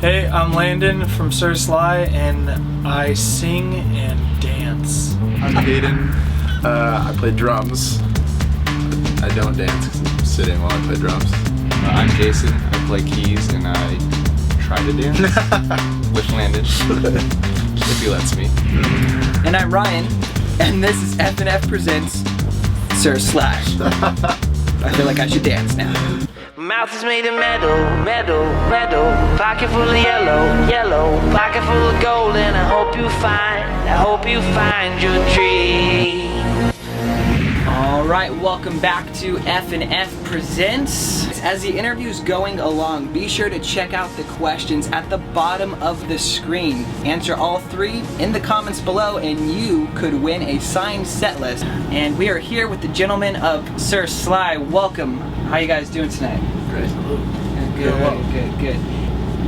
Hey, I'm Landon from Sir Sly, and I sing and dance. I'm Hayden. I play drums. I don't dance because I'm sitting while I play drums. I'm Jason. I play keys and I try to dance with Landon, if he lets me. And I'm Ryan, and this is F&F Presents Sir Sly. I feel like I should dance now. Mouth is made of metal, metal, metal. Pocket full of yellow, yellow. Pocket full of gold, and I hope you find your dream. All right, welcome back to F&F Presents. As the interview's going along, be sure to check out the questions at the bottom of the screen. Answer all three in the comments below, and you could win a signed set list. And we are here with the gentleman of Sir Sly. Welcome. How you guys doing tonight? Great. Good.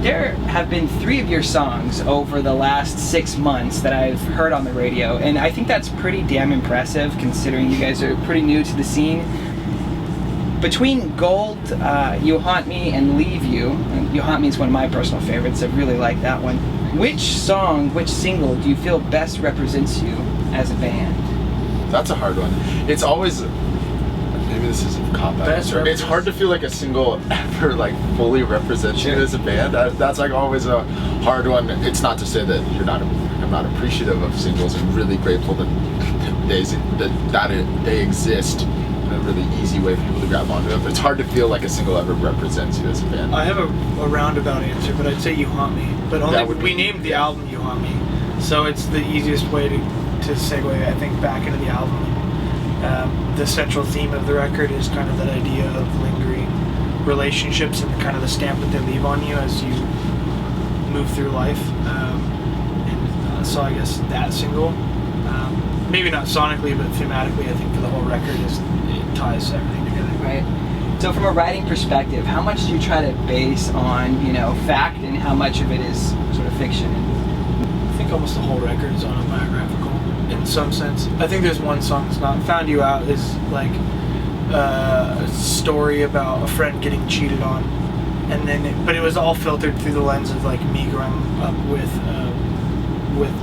There have been 3 of your songs over the last 6 months that I've heard on the radio, and I think that's pretty damn impressive considering you guys are pretty new to the scene. Between Gold, You Haunt Me, and Leave You, and You Haunt Me is one of my personal favorites, I really like that one. Which song, which single do you feel best represents you as a band? That's a hard one. It's always, maybe this is a cop-out answer. It's hard to feel like a single ever like fully represents you as a band. That's like always a hard one. It's not to say that I'm not appreciative of singles and really grateful that they exist in a really easy way for people to grab onto it. But it's hard to feel like a single ever represents you as a band. I have a roundabout answer, but I'd say You Haunt Me. But we named the album You Haunt Me, so it's the easiest way to segue, I think, back into the album. The central theme of the record is kind of that idea of lingering relationships and kind of the stamp that they leave on you as you move through life. So I guess that single, maybe not sonically, but thematically, I think for the whole record, it ties everything together. Right. So from a writing perspective, how much do you try to base on, fact, and how much of it is sort of fiction? I think almost the whole record is autobiographical in some sense. I think there's one song that's not. Found You Out is like a story about a friend getting cheated on, but it was all filtered through the lens of like me growing up with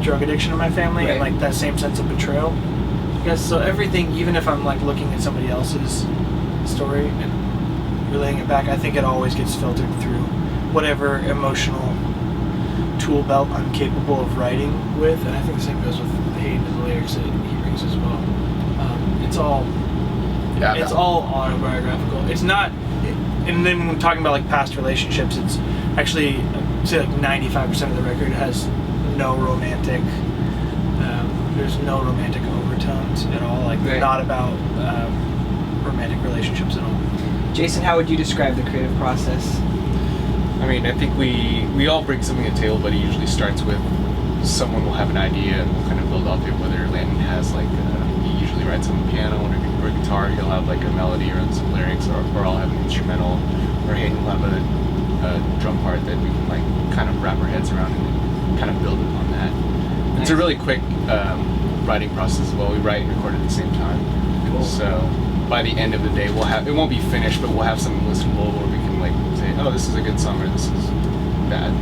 drug addiction in my family, right. And like that same sense of betrayal. I guess so. Everything, even if I'm like looking at somebody else's story and relaying it back, I think it always gets filtered through whatever emotional tool belt I'm capable of writing with, and I think the same goes with Hayden and the lyrics that he brings as well. It's all autobiographical. It's not, and then when talking about like past relationships, it's actually, I'd say like 95% of the record has no romantic. There's no romantic overtones at all. Like they're not about romantic relationships at all. Jason, how would you describe the creative process? I mean, I think we all bring something to the table, but it usually starts with someone will have an idea and we'll kind of build off it. Whether Landon has like, he usually writes on the piano or a guitar, he'll have like a melody or some lyrics, or I'll have an instrumental, or Hayden will have a drum part that we can like kind of wrap our heads around and kind of build upon that. Nice. It's a really quick writing process as well. We write and record at the same time. Cool. So by the end of the day, it won't be finished, but we'll have something listenable where we can like say, oh, this is a good song or this is bad,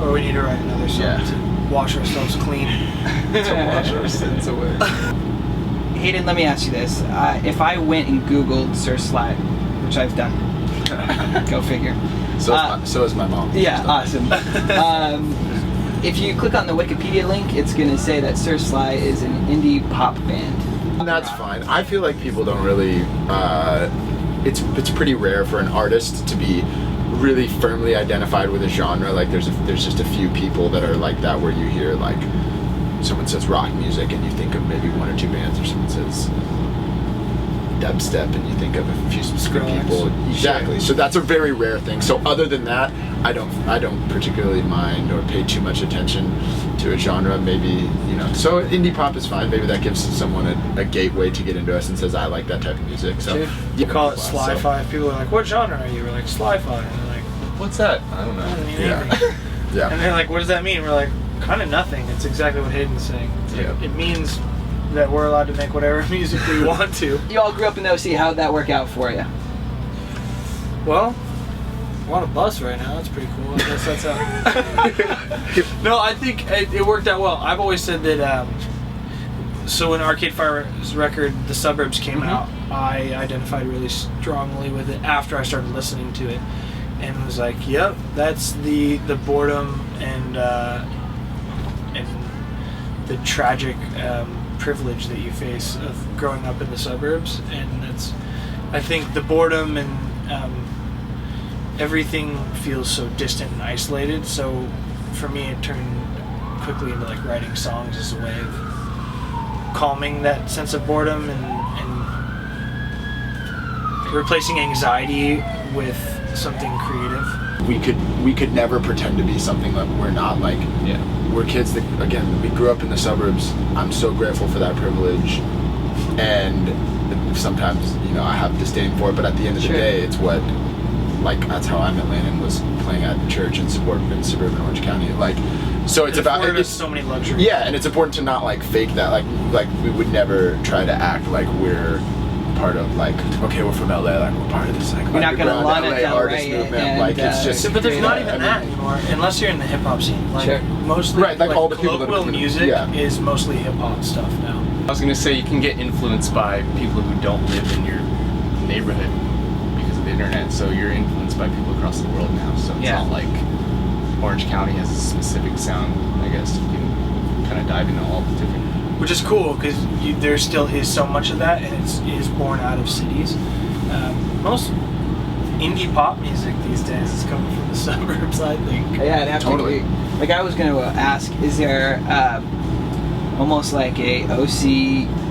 Or we need to write another song to wash ourselves clean. To wash our sins away. Hayden, let me ask you this. If I went and Googled Sir Sly, which I've done, go figure. So is my mom. Yeah, awesome. If you click on the Wikipedia link, it's going to say that Sir Sly is an indie pop band. And that's fine. I feel like people don't really, it's pretty rare for an artist to be really firmly identified with a genre. Like there's just a few people that are like that, where you hear like someone says rock music and you think of maybe 1 or 2 bands, or someone says dubstep and you think of a few specific people. Exactly. So that's a very rare thing. So other than that, I don't particularly mind or pay too much attention to a genre. Maybe, so indie pop is fine. Maybe that gives someone a gateway to get into us and says, I like that type of music. So you call it Sly-fi. People are like, what genre are you? We're like, Sly-fi. And they're like, what's that? I don't know. I don't mean anything. Yeah. And they're like, what does that mean? We're like, kind of nothing. It's exactly what Hayden's saying. It means that we're allowed to make whatever music we want to. You all grew up in the OC. How'd that work out for you? Well, We're on a bus right now. That's pretty cool. I guess that's how. No, I think it worked out well. I've always said that. So when Arcade Fire's record, The Suburbs, came out, I identified really strongly with it after I started listening to it, and was like, "Yep, that's the boredom and the tragic privilege that you face of growing up in the suburbs." And that's, I think, the boredom and everything feels so distant and isolated. So for me, it turned quickly into like writing songs as a way of calming that sense of boredom and replacing anxiety with something creative. We could never pretend to be something that we're not. Like, we're kids that, again, we grew up in the suburbs. I'm so grateful for that privilege, and sometimes, you know, I have disdain for it, but at the end of the day, it's what, like, that's how I met Landon, was playing at church in suburban Orange County. Like, so it's about, it's so many luxuries. Yeah, and it's important to not like fake that. Like we would never try to act like we're part of, like, okay, we're from LA, like we're part of this, like, we're not gonna underground Lana LA Del artist Rey movement. and, Like, it's just. But there's not even that anymore, unless you're in the hip hop scene. Like, mostly, right, like all the people that colloquial music is mostly hip hop stuff now. I was gonna say, you can get influenced by people who don't live in your neighborhood because of the internet. So you're influenced by people across the world now. So it's not like Orange County has a specific sound. I guess you can kind of dive into all the different. Which is cool because there still is so much of that, and it is born out of cities. Most indie pop music these days is coming from the suburbs, I think. Yeah, I'd have Totally. to agree. Like, I was going to ask, is there almost like a OC,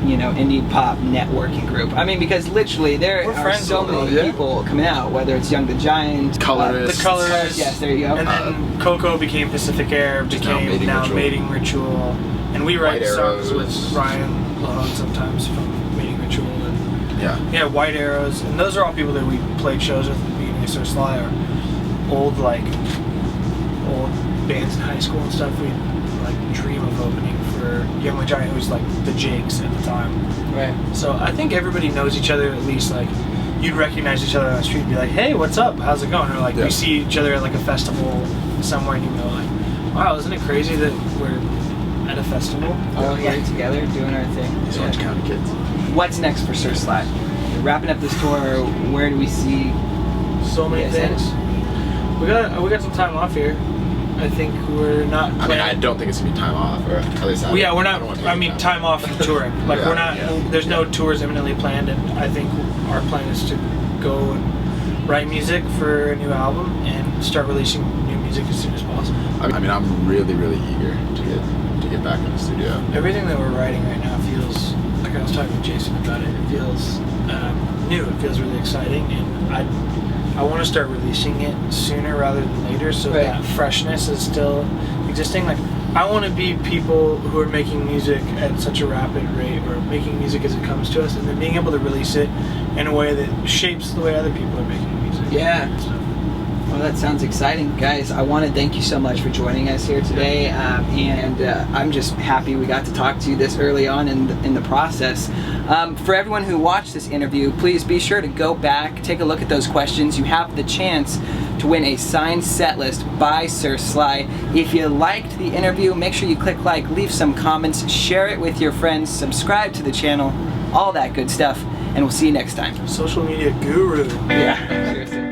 you know, indie pop networking group? I mean, because literally there are so many people coming out, whether it's Young the Giant, Colorists. The Colorists. Yes, there you go. And then Coco became Pacific Air, became now Mating Ritual. And we write songs with Ryan Lahone sometimes from Mating Ritual. And yeah, White Arrows. And those are all people that we played shows with at the beginning of Sir Sly, or old bands in high school and stuff. We'd like dream of opening for Young the Giant, who was like the Jakes at the time. Right. So I think everybody knows each other, at least. Like, you'd recognize each other on the street and be like, "Hey, what's up? How's it going?" Or like, we see each other at like a festival somewhere, and you know, like, "Wow, isn't it crazy that we're at a festival all here together doing our thing?" These Orange County kids. What's next for Sir Sly? You're wrapping up this tour. Where do we see so many things? We got some time off here. I think we're not. I mean, I don't think it's gonna be time off, or at least we're not. I mean, time off from touring. Like, we're not. There's no tours imminently planned, and I think our plan is to go and write music for a new album and start releasing new music as soon as possible. I mean, I'm really, really eager to get back in the studio. Everything that we're writing right now feels like, I was talking to Jason about it. It feels new. It feels really exciting, and I want to start releasing it sooner rather than later, so that freshness is still existing. Like, I want to be people who are making music at such a rapid rate, or making music as it comes to us, and then being able to release it in a way that shapes the way other people are making music. Yeah. Well, that sounds exciting. Guys, I want to thank you so much for joining us here today, and I'm just happy we got to talk to you this early on in the process. For everyone who watched this interview, please be sure to go back, take a look at those questions. You have the chance to win a signed set list by Sir Sly. If you liked the interview, make sure you click like, leave some comments, share it with your friends, subscribe to the channel, all that good stuff, and we'll see you next time. Social media guru. Yeah, seriously.